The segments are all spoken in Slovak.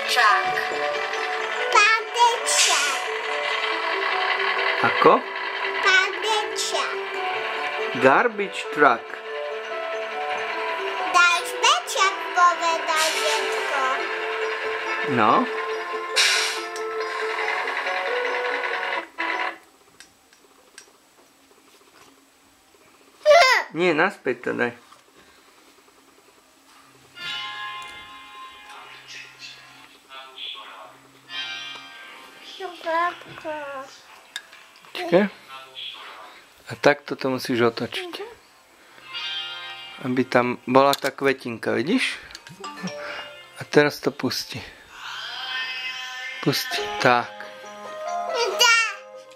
Padečák. Padečák. Ako? Padečák. Garbage truck. Daj špečák povedať, detko. No. Nie, naspäť to daj. Babko. Čakaj. A takto to musíš otočiť. Aby tam bola tá kvetinka, vidíš? A teraz to pusti. Pusti, tak.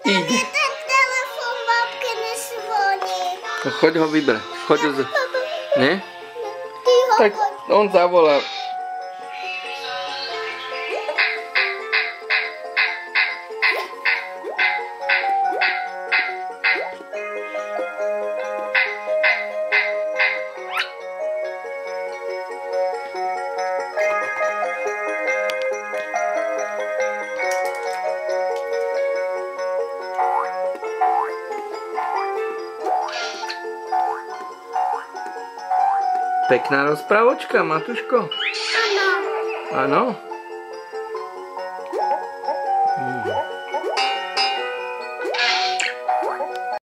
Ide. Ten telefon babke nezvoní. No choď ho vybrať. Choď ho Nie? Ty ho Tak on zavolá. Pekná rozprávočka, Matuško? Áno. Áno?